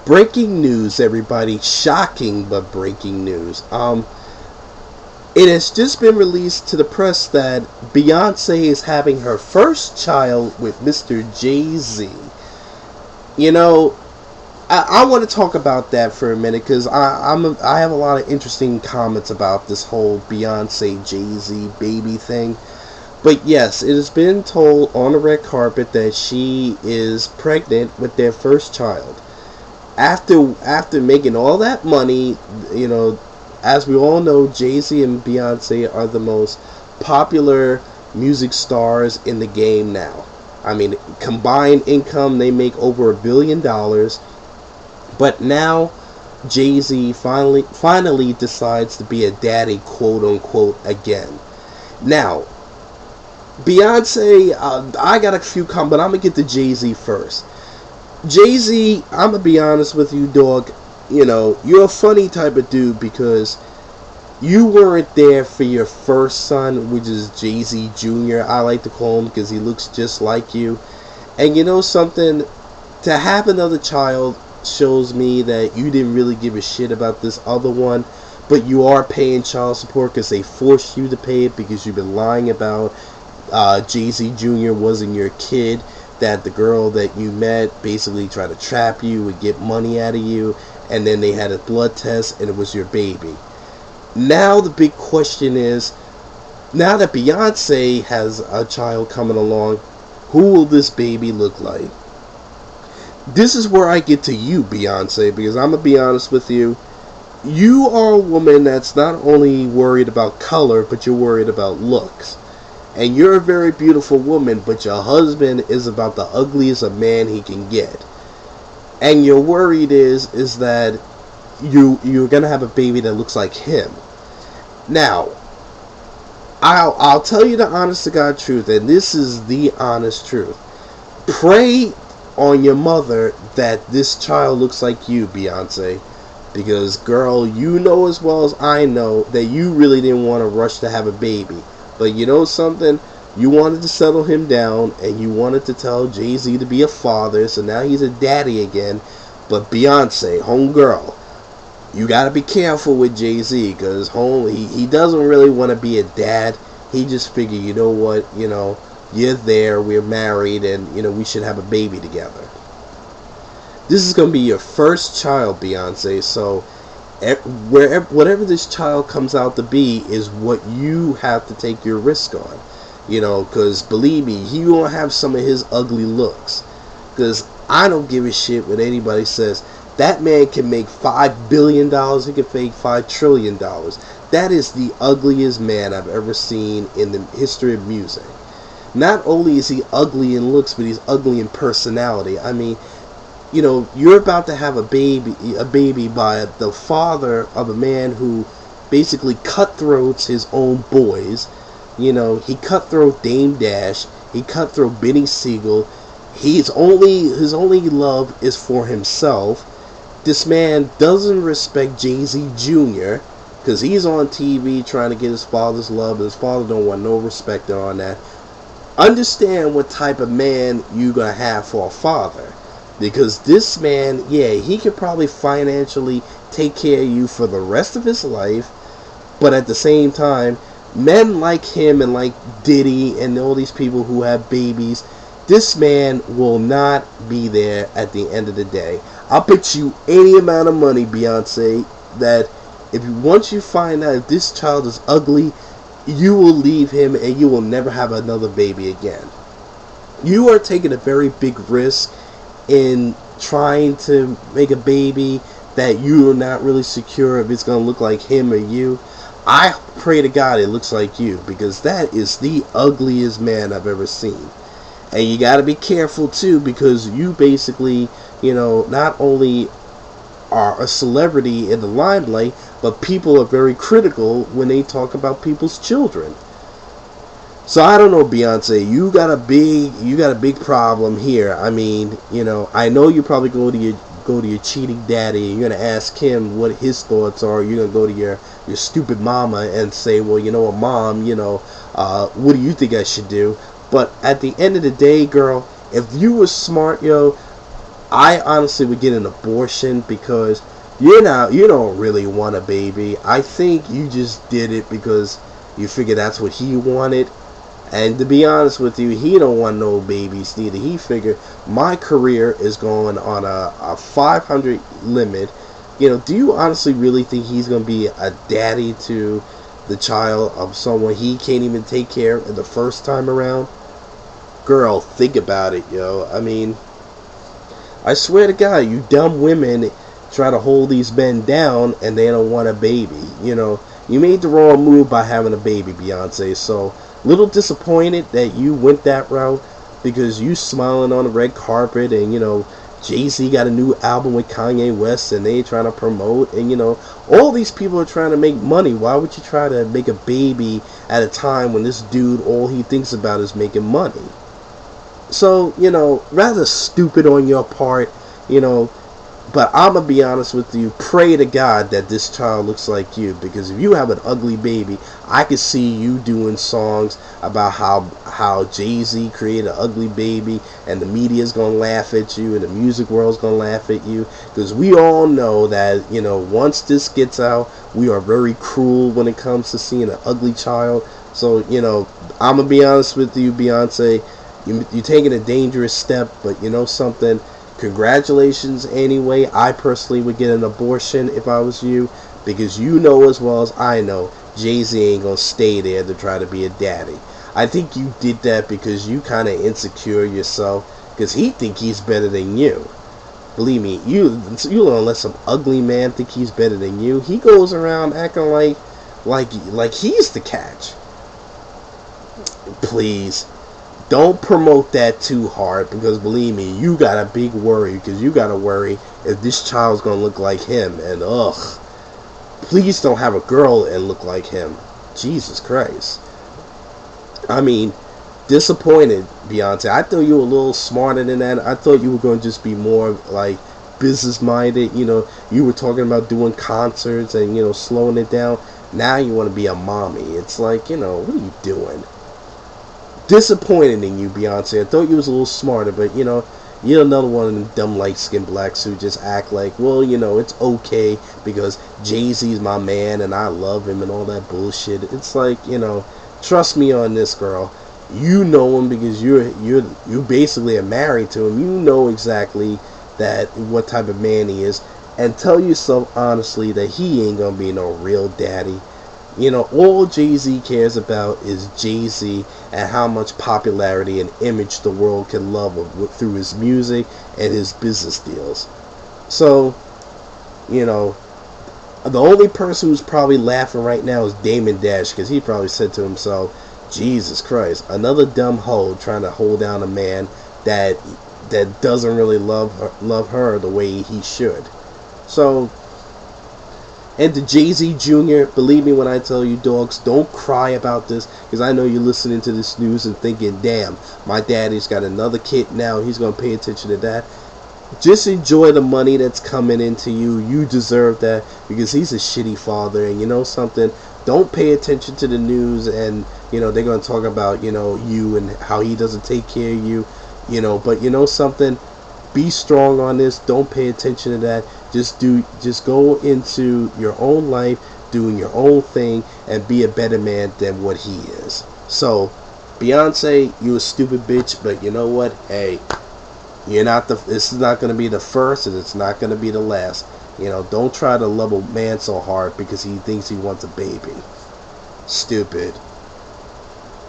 Breaking news, everybody. Shocking, but breaking news. It has just been released to the press that Beyonce is having her first child with Mr. Jay-Z. You know, I want to talk about that for a minute because I have a lot of interesting comments about this whole Beyonce Jay-Z baby thing. But yes, it has been told on the red carpet that she is pregnant with their first child. After making all that money, you know, as we all know, Jay-Z and Beyonce are the most popular music stars in the game now. I mean, combined income, they make over $1 billion. But now, Jay-Z finally decides to be a daddy, quote unquote, again. Now, Beyonce, I got a few comments, but I'm gonna get to Jay-Z first. Jay-Z, I'm gonna be honest with you, dog. You know, you're a funny type of dude because you weren't there for your first son, which is Jay-Z Jr. I like to call him because he looks just like you. And you know something? To have another child shows me that you didn't really give a shit about this other one, but you are paying child support because they forced you to pay it because you've been lying about Jay-Z Jr. wasn't your kid, that the girl that you met basically tried to trap you and get money out of you, and then they had a blood test and it was your baby. Now the big question is, now that Beyonce has a child coming along, who will this baby look like? This is where I get to you, Beyonce, because I'm going to be honest with you. You are a woman that's not only worried about color, but you're worried about looks. And you're a very beautiful woman, but your husband is about the ugliest a man he can get. And you're worried is that you're gonna have a baby that looks like him. Now, I'll tell you the honest to God truth, and this is the honest truth. Pray on your mother that this child looks like you, Beyonce. Because, girl, you know as well as I know that you really didn't want to rush to have a baby. But you know something? You wanted to settle him down, and you wanted to tell Jay-Z to be a father, so now he's a daddy again. But Beyonce, homegirl, you gotta be careful with Jay-Z, because he doesn't really want to be a dad. He just figured, you know what, you're there, we're married, and, we should have a baby together. This is going to be your first child, Beyonce, so whatever this child comes out to be is what you have to take your risk on. Because believe me, he won't have some of his ugly looks. Because I don't give a shit what anybody says. That man can make $5 billion, he can make $5 trillion. That is the ugliest man I've ever seen in the history of music. Not only is he ugly in looks, but he's ugly in personality. I mean, you're about to have a baby by the father of a man who basically cutthroats his own boys. He cutthroat Dame Dash, he cutthroat Benny Siegel. His only love is for himself. This man doesn't respect Jay-Z Jr. because he's on TV trying to get his father's love, and his father don't want no respect on that. Understand what type of man you're gonna have for a father. Because this man, yeah, he could probably financially take care of you for the rest of his life. But at the same time, men like him and like Diddy and all these people who have babies, this man will not be there at the end of the day. I'll bet you any amount of money, Beyonce, that once you find out if this child is ugly, you will leave him and you will never have another baby again. You are taking a very big risk in trying to make a baby that you're not really secure if it's going to look like him or you. I pray to God it looks like you, because that is the ugliest man I've ever seen. And you got to be careful too, because you basically, not only are a celebrity in the limelight, but people are very critical when they talk about people's children. So I don't know, Beyonce, you got a big problem here. I mean, I know you probably go to your cheating daddy and you're gonna ask him what his thoughts are. You're gonna go to your stupid mama and say, well, what, mom, what do you think I should do? But at the end of the day, girl, if you were smart, I honestly would get an abortion because you don't really want a baby. I think you just did it because you figure that's what he wanted. And to be honest with you, he don't want no babies neither. He figured my career is going on a 500 limit. Do you honestly really think he's going to be a daddy to the child of someone he can't even take care of the first time around? Girl, think about it, yo. I mean, I swear to God, you dumb women try to hold these men down and they don't want a baby. You made the wrong move by having a baby, Beyonce. So, little disappointed that you went that route because you smiling on the red carpet and, Jay-Z got a new album with Kanye West and they trying to promote and, all these people are trying to make money. Why would you try to make a baby at a time when this dude, all he thinks about is making money? So, rather stupid on your part, but I'm going to be honest with you, pray to God that this child looks like you, because if you have an ugly baby, I could see you doing songs about how Jay-Z created an ugly baby, and the media's going to laugh at you, and the music world's going to laugh at you, because we all know that, once this gets out, we are very cruel when it comes to seeing an ugly child. So, I'm going to be honest with you, Beyonce, you're taking a dangerous step, but something, congratulations anyway. I personally would get an abortion if I was you, because you know as well as I know, Jay-Z ain't gonna stay there to try to be a daddy. I think you did that because you kind of insecure yourself, because he think he's better than you. Believe me, you don't let some ugly man think he's better than you. He goes around acting like he's the catch. Please. Don't promote that too hard, because believe me, you got a big worry, because you got to worry if this child's going to look like him, and please don't have a girl and look like him. Jesus Christ. I mean, disappointed, Beyonce. I thought you were a little smarter than that. I thought you were going to just be more like business minded. You were talking about doing concerts and, slowing it down. Now you want to be a mommy. It's like, what are you doing? Disappointed in you, Beyonce. I thought you was a little smarter, but you're another one of them dumb light-skinned blacks who just act like, well, it's okay because Jay-Z's my man and I love him and all that bullshit. It's like, trust me on this, girl. You know him because you basically are married to him. You know exactly that what type of man he is, and tell yourself honestly that he ain't gonna be no real daddy. All Jay-Z cares about is Jay-Z and how much popularity and image the world can love him through his music and his business deals. So, the only person who's probably laughing right now is Damon Dash, because he probably said to himself, Jesus Christ, another dumb hoe trying to hold down a man that doesn't really love her the way he should. So, and to Jay-Z Jr., believe me when I tell you, dogs, don't cry about this, because I know you're listening to this news and thinking, damn, my daddy's got another kid now, he's going to pay attention to that. Just enjoy the money that's coming into you. You deserve that, because he's a shitty father, and something, don't pay attention to the news, and, they're going to talk about, you and how he doesn't take care of you, but something, be strong on this, don't pay attention to that. Just go into your own life, doing your own thing, and be a better man than what he is. So, Beyonce, you a stupid bitch, but you know what? Hey, this is not going to be the first, and it's not going to be the last. Don't try to love a man so hard because he thinks he wants a baby. Stupid.